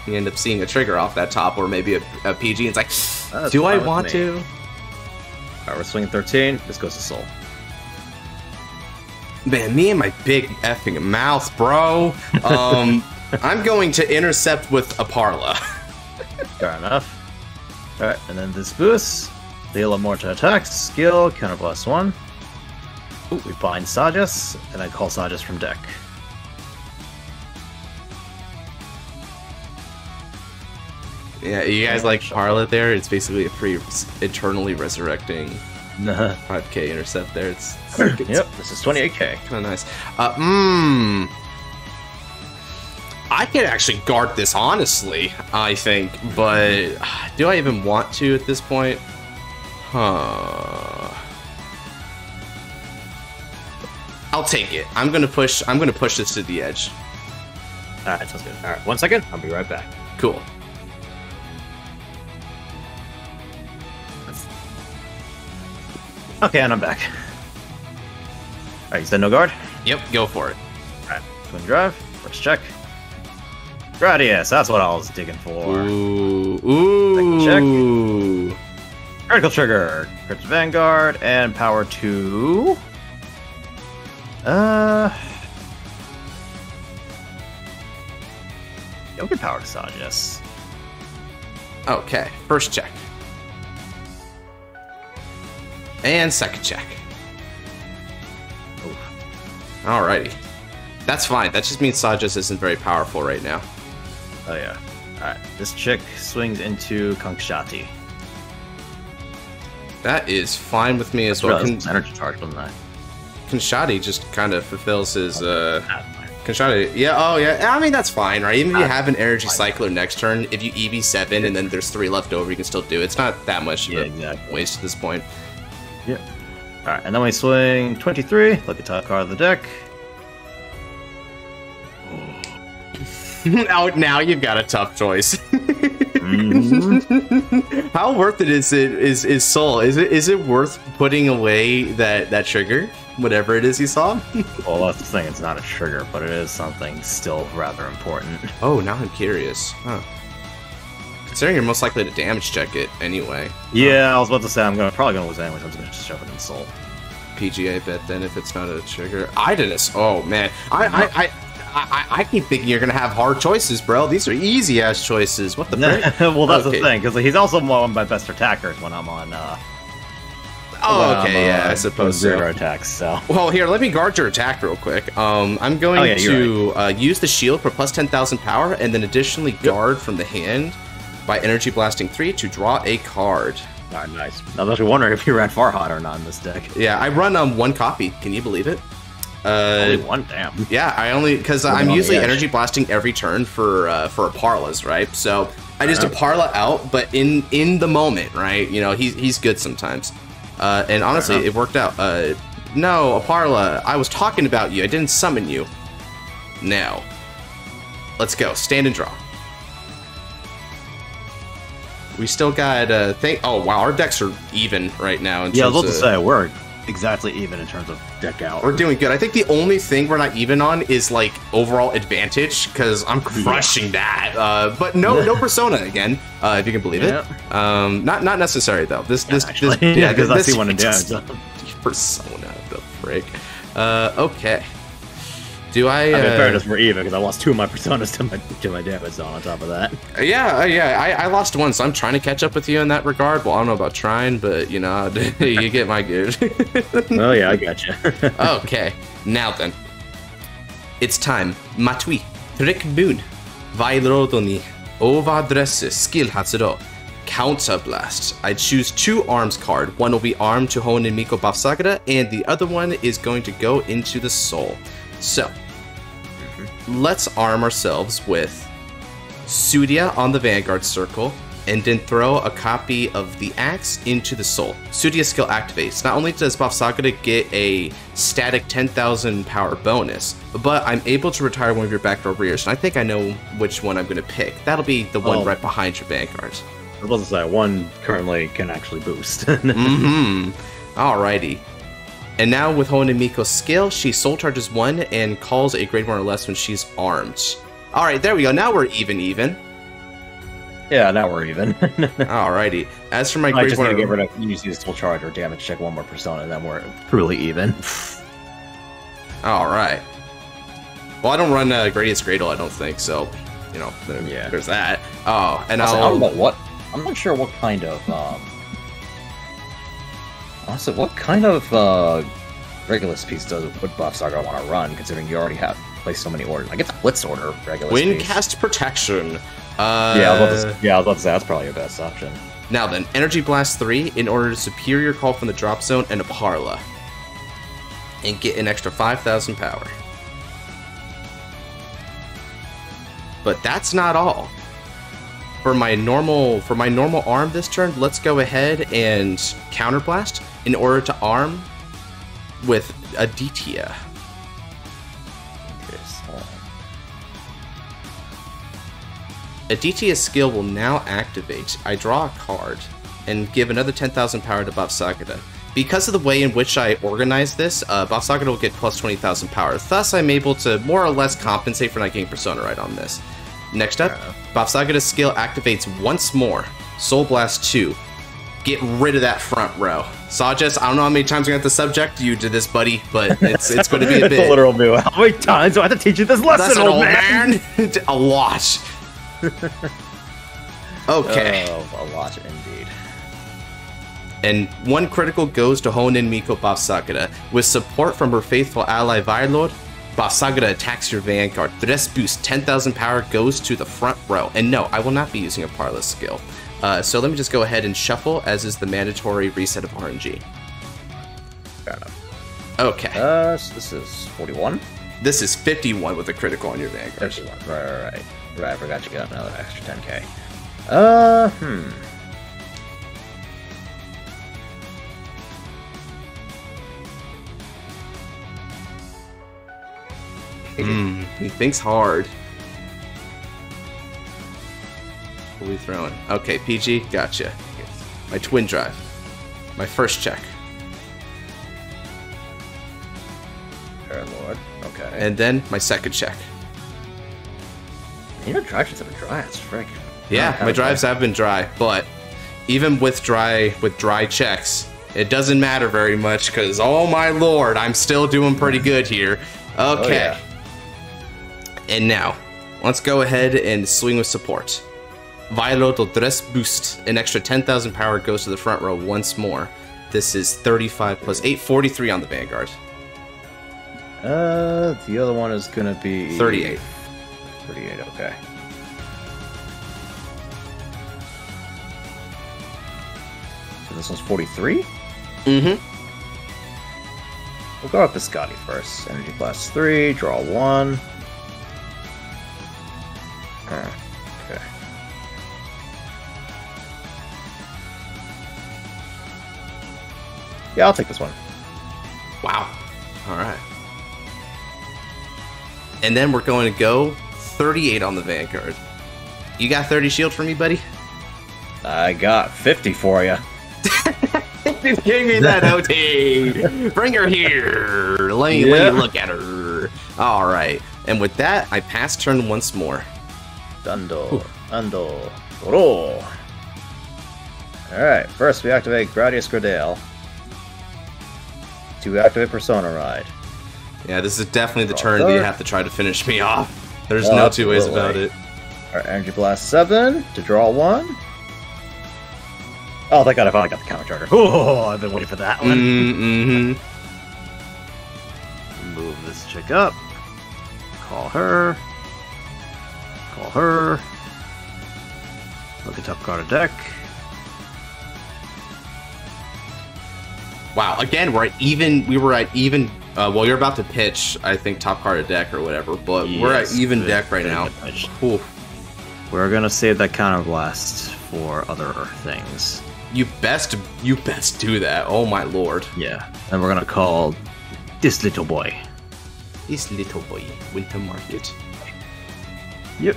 a trigger off that top or maybe a PG. It's like, do I want to? All right, we're swinging 13. This goes to Soul. Man, me and my big effing mouth, bro. I'm going to intercept with a Parla. Fair enough. All right, and then this boost. Liael Amorta attacks, skill, counterblast 1. Ooh, we bind Sajas, and I call Sajas from deck. Yeah, you guys like Parla there? It's basically a free eternally resurrecting 5k intercept there. It's yep, this is 28k. Kind of nice. I could actually guard this, honestly, I think, but do I even want to at this point? Huh. I'll take it. I'm gonna push this to the edge. Alright, sounds good. Alright, 1 second, I'll be right back. Cool. Okay, and I'm back. Alright, you said no guard? Yep, go for it. Alright, twin drive, first check. Gradius, that's what I was digging for. Ooh. Second check. Critical trigger, crit to Vanguard, and power 2. You'll get power to Sajas. Okay, first check. And second check. Oof. Alrighty. That's fine. That just means Sajas isn't very powerful right now. Oh yeah. Alright, this chick swings into Kankshati. That is fine with me as well. Energy charge, doesn't that? Kanshati just kind of fulfills his Kanshati. Yeah, oh yeah. I mean that's fine, right? Even if you have an energy cycler next turn, if you EV7 and then there's 3 left over, you can still do it. It's not that much of a waste at this point. Yeah. Alright, and then we swing 23, look at top card of the deck. Now you've got a tough choice. Mm-hmm. How worth it is Soul? Is it worth putting away that trigger, whatever it is you saw? Well, that's the thing. It's not a trigger, but it is something still rather important. Oh, now I'm curious. Huh. Considering you're most likely to damage check it anyway. Yeah, I was about to say I'm probably gonna lose anyway. So I'm just gonna shove it in Soul. PGA bet then if it's not a trigger. Idleness. Oh man, I keep thinking you're gonna have hard choices, bro. These are easy ass choices. What the frick? Well, that's the thing, because he's also one of my best attackers when I'm on. Oh, okay, yeah, I suppose zero attacks. So, well, here, let me guard your attack real quick. I'm going to use the shield for plus 10,000 power, and then additionally guard from the hand by energy blasting 3 to draw a card. Ah, nice. I was actually wondering if you ran Farhad or not in this deck. Yeah, I run 1 copy. Can you believe it? Only 1, damn. Yeah, I only because I'm usually energy blasting every turn for Parlas, right? So I just a Parla out, but in the moment, right? You know, he's good sometimes. And honestly, it worked out. No, Aparla, I was talking about you. I didn't summon you. Now, let's go. Stand and draw. We still got oh wow, our decks are even right now. Yeah, I was about to say we're exactly even in terms of deck out. We're doing good. I think the only thing we're not even on is like overall advantage because I'm crushing that. But no persona again, if you can believe it. Not necessary though. This because I see one in damage. Persona, the frick. Okay. Do I? In fairness, we're even because I lost 2 of my personas to my damage zone. On top of that, I lost 1, so I'm trying to catch up with you in that regard. Well, I don't know about trying, but you know, you get my gift. Oh yeah, I got you. Okay, now then, it's time. Matui, Trick Boon, Vairodoni, Ovadresse, Skill Hatsuro, Counter Blast. I choose 2 arms card. One will be armed to Honen Miko Bavsargra, and the other one is going to go into the soul. So, let's arm ourselves with Sudya on the Vanguard circle, and then throw a copy of the axe into the soul. Sudya skill activates. Not only does Bavsargra get a static 10,000 power bonus, but I'm able to retire one of your back row rears, and I think I know which one I'm going to pick. That'll be the one right behind your Vanguard. I was about to say, one currently can actually boost. Alrighty. And now with Honen Miko's skill, she soul charges 1 and calls a grade 1 or less when she's armed. Alright, there we go. Now we're even. Yeah, now we're even. Alrighty. As for my grade 1 get rid of, you just use full charge or damage check 1 more persona, and then we're truly even. Alright. Well, I don't run Gradius Gradle, I don't think, so, you know, there's that. Oh, and I don't know what, I'm not sure what kind of, honestly, what kind of Regulus piece would Bavsargra want to run, considering you already have placed so many orders? I guess a Blitz order Regulus piece. Windcast Protection. I was about to say, that's probably your best option. Now then, Energy Blast 3 in order to Superior Call from the drop zone and a Parla. And get an extra 5,000 power. But that's not all. For my normal arm this turn, let's go ahead and counterblast in order to arm with Aadhitya. Aadhitya's skill will now activate. I draw a card and give another 10,000 power to Bavsargra. Because of the way in which I organize this, Bavsargra will get plus 20,000 power. Thus, I'm able to more or less compensate for not getting Persona right on this. Next up, Bavsargra's skill activates once more. Soul Blast 2. Get rid of that front row. Sajas, I don't know how many times I'm going to have to subject you to this, buddy, but it's going to be a bit. Literal new. How many times do I have to teach you this lesson, old man? A lot. Okay. Oh, a lot indeed. And one critical goes to Honen Miko Bavsargra. With support from her faithful ally Vailord, Bavsargra attacks your Vanguard. The rest boost 10,000 power goes to the front row. And no, I will not be using a parlous skill. So let me just go ahead and shuffle, as is the mandatory reset of RNG. Fair enough. Okay. So this is 41? This is 51 with a critical on your Vanguard. 51. Right. I forgot you got another extra 10k. He thinks hard. What are we throwing? Okay, PG, gotcha. My twin drive. My first check. Fair Lord. Okay. And then my second check. You know, drives have been dry as frick. Yeah, my drives have been dry, but even with dry checks, it doesn't matter very much because, oh my lord, I'm still doing pretty good here. Okay. Oh, yeah. And now, let's go ahead and swing with support. Violet will dress boost. An extra 10,000 power goes to the front row once more. This is 35 plus 8, 43 on the Vanguard. The other one is gonna be 38. 38, okay. So this one's 43? Mm-hmm. We'll go with Biscotti first. Energy plus 3, draw 1. Okay. Yeah, I'll take this one. Wow. Alright. And then we're going to go 38 on the Vanguard. You got 30 shield for me, buddy? I got 50 for you. Give me that OT. Bring her here. Let me look at her. All right. And with that, I pass turn once more. Ando. Oro. Alright, first we activate Gradius Gradale. To activate Persona Ride. Yeah, this is definitely the turn that you have to try to finish me off. There's no two ways about it. Alright, Energy Blast 7 to draw 1. Oh, thank god, I finally got the counter charger. Oh, I've been waiting for that one. Mm-hmm. Move this chick up. Call her. Look at top card of deck. Wow, again, we're at even. We were at even. Well, you're about to pitch, I think, top card of deck or whatever, but we're at even deck right now. Cool. We're gonna save that counter blast for other things. You best do that. Oh my lord. Yeah, and we're gonna call this little boy. This little boy, Winter Market. Yep.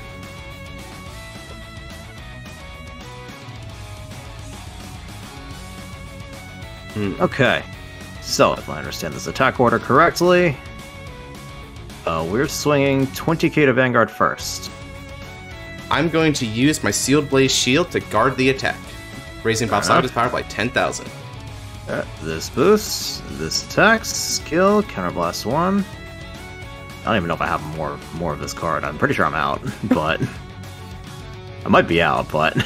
Okay, so if I understand this attack order correctly, we're swinging 20k to Vanguard first. I'm going to use my Sealed Blaze Shield to guard the attack, raising Bavsargra's power by 10,000. This boosts, this attacks, skill, counterblast 1. I don't even know if I have more of this card. I'm pretty sure I'm out, but I might be out, but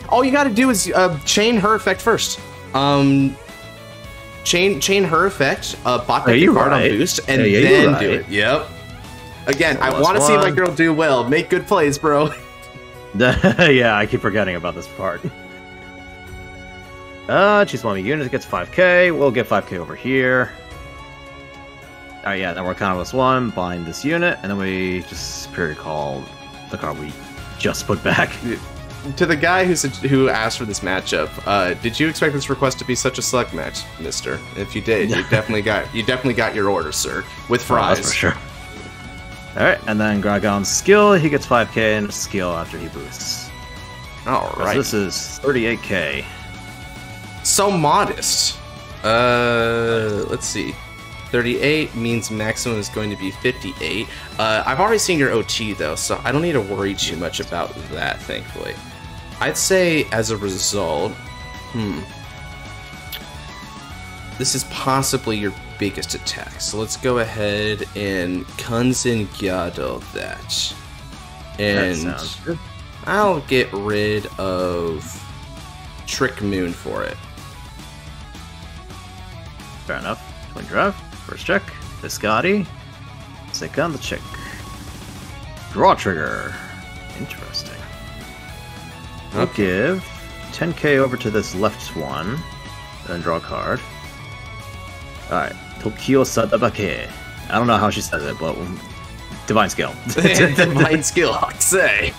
all you got to do is chain her effect first. Chain her effect, bot that card on boost, and then do it. Yep. Again, I want to see my girl do well. Make good plays, bro. Yeah, I keep forgetting about this part. Choose one of your units, gets 5k. We'll get 5k over here. Alright, yeah, then we're counterless 1, bind this unit, and then we just superior call the card we just put back. To the guy who asked for this matchup, did you expect this request to be such a select match, Mister? If you did, you definitely got your order, sir, with fries. That's for sure. All right, and then Gragon's skill, he gets 5k and skill after he boosts. All right. So this is 38k. So modest. Let's see. 38 means maximum is going to be 58. I've already seen your OT though, so I don't need to worry too much about that, thankfully. I'd say as a result, this is possibly your biggest attack. So let's go ahead and Kanzengyado that. And That sounds good. I'll get rid of Trick Moon for it. Fair enough. Twin drive. First check. Biscotti. Second check. Draw trigger. Interesting. I'll give 10k over to this left one. Then draw a card. Alright. Tokyo Sadabake. I don't know how she says it, but Divine Skill. Divine Skill, I'd say.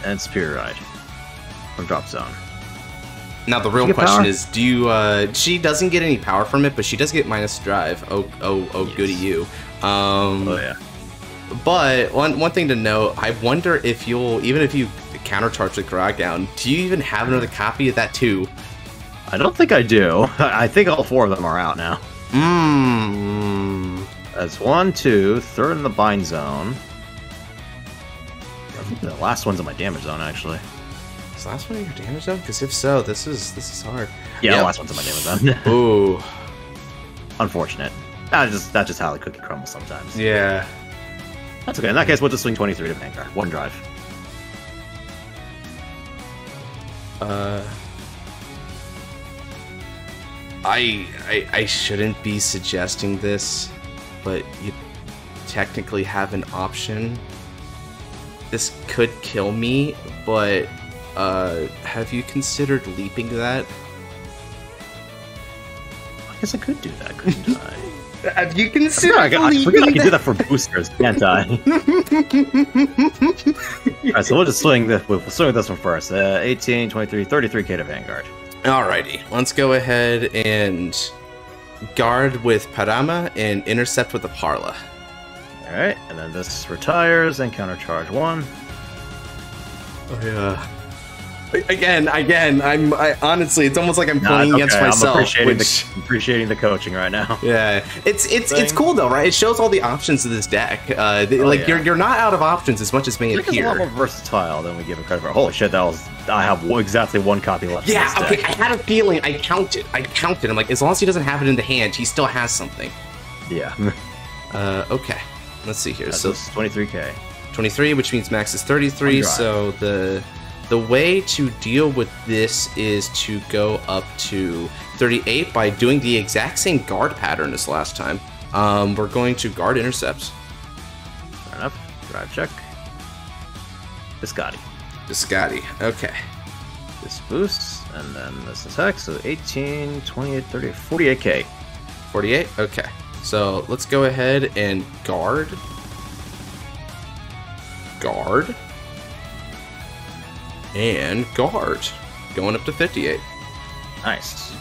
And Superior Ride. From Drop Zone. Now the real Does she get question power? is, do you? She doesn't get any power from it, but she does get minus drive. Oh, Yes. goody you. Oh yeah. But one thing to note, I wonder if you'll, even if you countercharge the Grog down, do you even have another copy of that too? I don't think I do. I think all 4 of them are out now. That's 1, 2, third in the bind zone. I think the last one's in my damage zone, actually. Is the last one in your damage zone? Because if so, this is hard. Yeah, Yep. the last one's in my damage zone. Ooh. Unfortunate. That's just how the cookie crumbles sometimes. Yeah. That's okay. In that case, we'll just swing 23 to Vanguard. 1 drive. I shouldn't be suggesting this, but you technically have an option. This could kill me, but have you considered leaping that? I guess I could do that, couldn't I? Have you I considered forgot I leaping can do that for boosters, can't I? Alright, so we'll just swing this. We'll swing with this one first. 18, 23, 33k to Vanguard. Alrighty, let's go ahead and guard with Parama and intercept with the Parla. Alright, and then this retires and countercharge 1. Oh yeah. Again, I honestly, it's almost like I'm playing it's against okay. myself. I'm appreciating the coaching right now. Yeah, it's cool though, right? It shows all the options of this deck. Like yeah. you're not out of options as much as may I think it's a lot appear. more versatile than we give it credit for. Holy shit, I have exactly 1 copy left. Yeah, of this okay. deck. I had a feeling. I counted. I'm like, as long as he doesn't have it in the hand, he still has something. Yeah. Okay. Let's see here. That's So 23k. 23, which means max is 33. Drive. So the way to deal with this is to go up to 38 by doing the exact same guard pattern as last time. We're going to guard intercepts. Fair enough. Drive check. Biscotti. Biscotti. Okay. This boosts, and then this is hex, so 18, 28, 30, 48k. 48? Okay. So let's go ahead and guard. Guard. And guard. Going up to 58. Nice.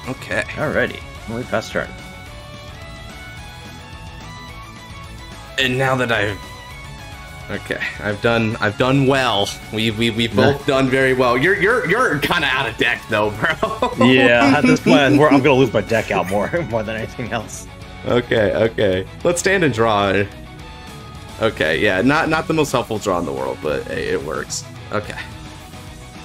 Okay. Alrighty. Only pass turn. And now that I've done well. We've both done very well. You're kind of out of deck though, bro. Yeah, at this point, I'm gonna lose my deck out more than anything else. Okay. Let's stand and draw. Okay, yeah, not the most helpful draw in the world, but hey, it works. Okay.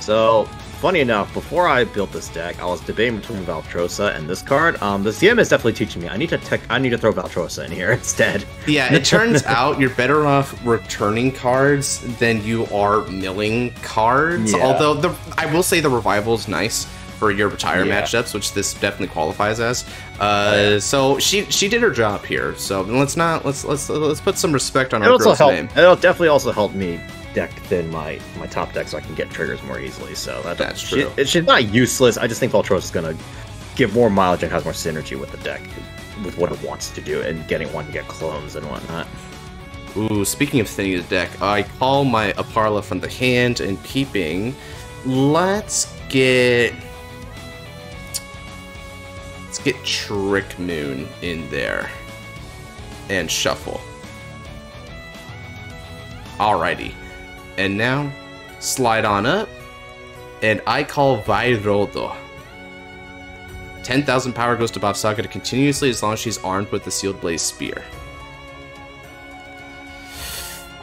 So, funny enough, before I built this deck, I was debating between Valtrosa and this card. The CM is definitely teaching me. I need to throw Valtrosa in here instead. Yeah, it turns out you're better off returning cards than you are milling cards. Yeah. Although I will say the revival is nice for your retire Yeah. matchups, which this definitely qualifies as. So she did her job here. So let's put some respect on our girl's name. It'll definitely also help me deck thin my top deck so I can get triggers more easily. So That's true. She's not useless. I just think Valtrosa is gonna give more mileage and has more synergy with the deck, with what it wants to do, and getting one to get clones and whatnot. Ooh, speaking of thinning the deck, I call my Aparla from the hand and keeping. Let's get Trick Moon in there and shuffle. Alrighty. And now slide on up and I call Vairodo. 10,000 power goes to Bavsargra continuously as long as she's armed with the Sealed Blaze Spear.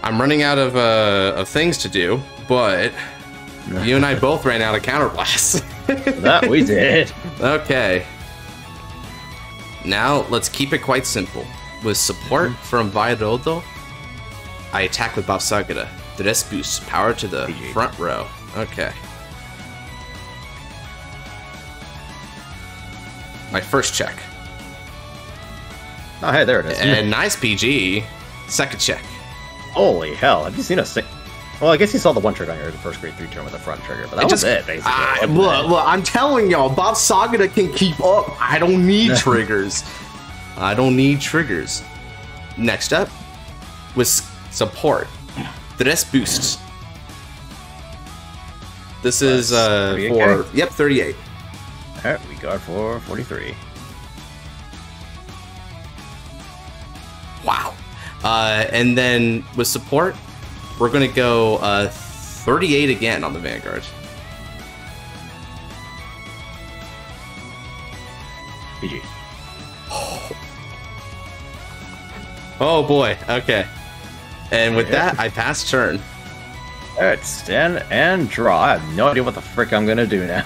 I'm running out of things to do, but You and I both ran out of counterblast. That we did. Okay. Now, let's keep it quite simple. With support from Valladolid, I attack with Bavsargra. The rest boosts power to the front row. Okay. My first check. Oh, hey, there it is. And nice PG. Second check. Holy hell, have you seen a sick... Well, I guess you saw the one trick on your first grade 3 turn with the front trigger, but that was it, basically. Look, I'm telling y'all, Bavsargra can keep up. I don't need triggers. I don't need triggers. Next up, with support, the rest boosts. This is for 38. All right, we guard for 43. Wow. And then with support, we're gonna go 38 again on the Vanguard. PG. Oh boy. Okay. And with that, I pass turn. Alright, stand and draw. I have no idea what the frick I'm gonna do now.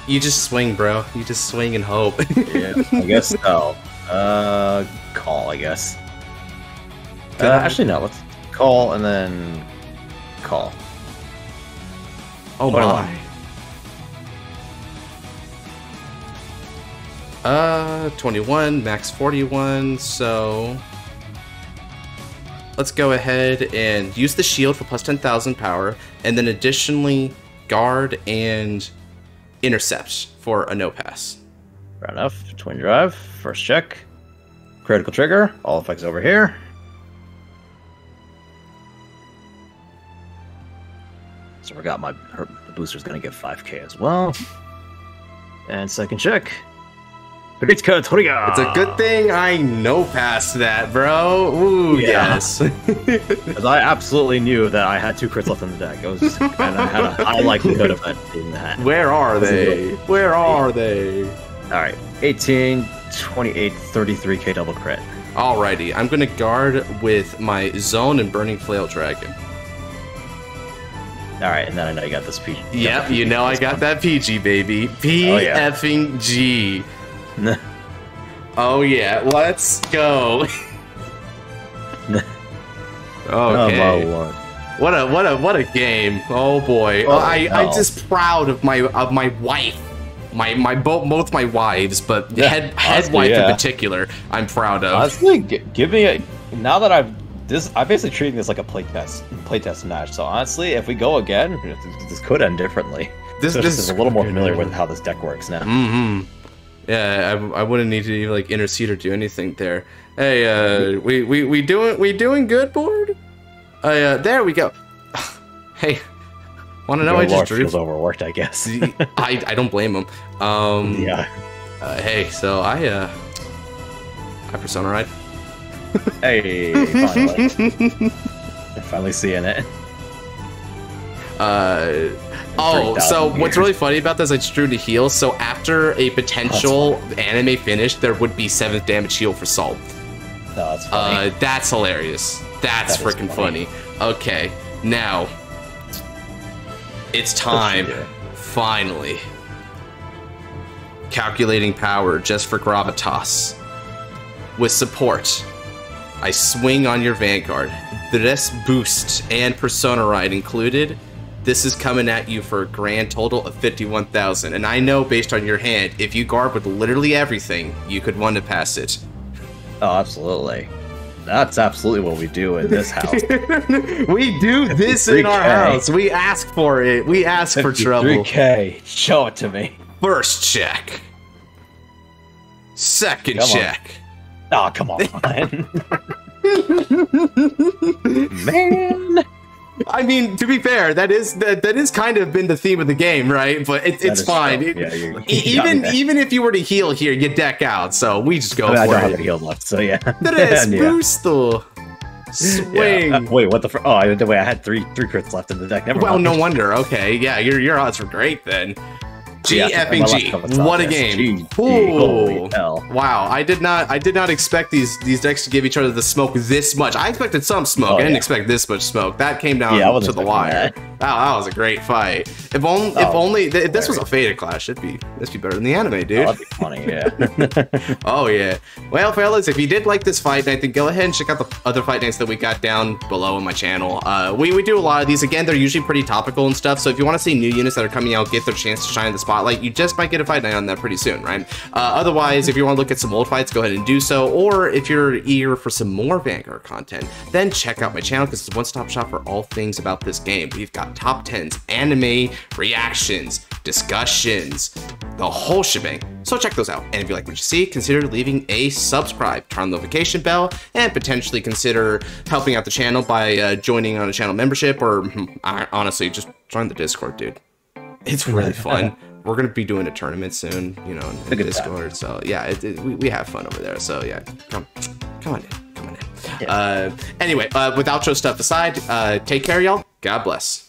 You just swing, bro. You just swing and hope. Yeah, I guess so. Call, I guess. Actually, no. Let's call and then call. Oh my. 21, max 41, so let's go ahead and use the shield for plus 10,000 power, and then additionally guard and intercept for a no pass. Fair enough. Twin drive, first check. Critical trigger, all effects over here. So I forgot the booster's gonna give 5k as well. And second check. Critical trigger! It's a good thing I no passed that, bro. Ooh, yeah. Yes. Because I absolutely knew that I had 2 crits left in the deck. And I had a high likelihood of that being that. Where are they? Where are they? Alright, 18, 28, 33k double crit. Alrighty, I'm gonna guard with my Zone and Burning Flail Dragon. Alright, and then I know you got this PG. Yep, you know I got that PG, baby. P-effing G. Oh yeah, let's go. Okay. Oh, what a game. Oh boy. Oh, I'm just proud of my wife. Both my wives, but head wife in particular, I'm proud of. Honestly, give me a now that I'm basically treating this like a playtest match. So honestly, if we go again, this could end differently. This is a little more familiar with how this deck works now. Mm-hmm. Yeah, I wouldn't need to like intercede or do anything there. Hey, we doing good, board? There we go. Hey, want to know I just drew? Feels overworked, I guess. I don't blame him. Yeah. Hey, so I Persona ride. Hey, finally seeing it. Oh, so what's really funny about this, I just drew to heal, so after a potential anime finish, there would be 7th damage heal for Salt. No, that's funny. That's hilarious. That's freaking funny. Okay, now, it's time, finally. Calculating power just for gravitas. With support, I swing on your Vanguard. The rest boost and Persona Ride included. This is coming at you for a grand total of 51,000. And I know based on your hand, if you guard with literally everything, you could one to pass it. Oh, absolutely. That's absolutely what we do in this house. We do this in our house. We ask for it. We ask for trouble. 3k. Show it to me. First check. Second check. Oh, come on. Man. I mean, to be fair, that is kind of been the theme of the game, right? But it's fine. Even if you were to heal here, you deck out. So we just go for it. I don't have any heal left, so yeah. Boosto. Swing. Yeah. Wait, what the? Wait, I had three crits left in the deck. Never mind. No wonder. Okay, yeah, your odds were great then. G. What a game! Holy hell. Wow, I did not expect these decks to give each other the smoke this much. I expected some smoke. I didn't expect this much smoke. That came down to the wire. Wow, that was a great fight. If this was a Fated Clash, this be better than the anime, dude. Oh, that'd be funny, yeah. Oh yeah. Well, fellas, if you did like this fight night, then go ahead and check out the other fight nights that we got down below on my channel. We do a lot of these. Again, they're usually pretty topical and stuff. So if you want to see new units that are coming out, get their chance to shine in the spotlight, you just might get a fight night on that pretty soon, right? Otherwise, if you want to look at some old fights, go ahead and do so. Or if you're eager for some more Vanguard content, then check out my channel because it's a one-stop shop for all things about this game. We've got top 10s, anime reactions, discussions, the whole shebang. So check those out. And if you like what you see, consider leaving a subscribe, turn on the notification bell, and potentially consider helping out the channel by joining on a channel membership, or honestly, just join the Discord, dude. It's really fun. We're going to be doing a tournament soon, you know, in Discord. So yeah, we have fun over there. So yeah, come on in. Come on in. Yeah. Anyway, with outro stuff aside, take care, y'all. God bless.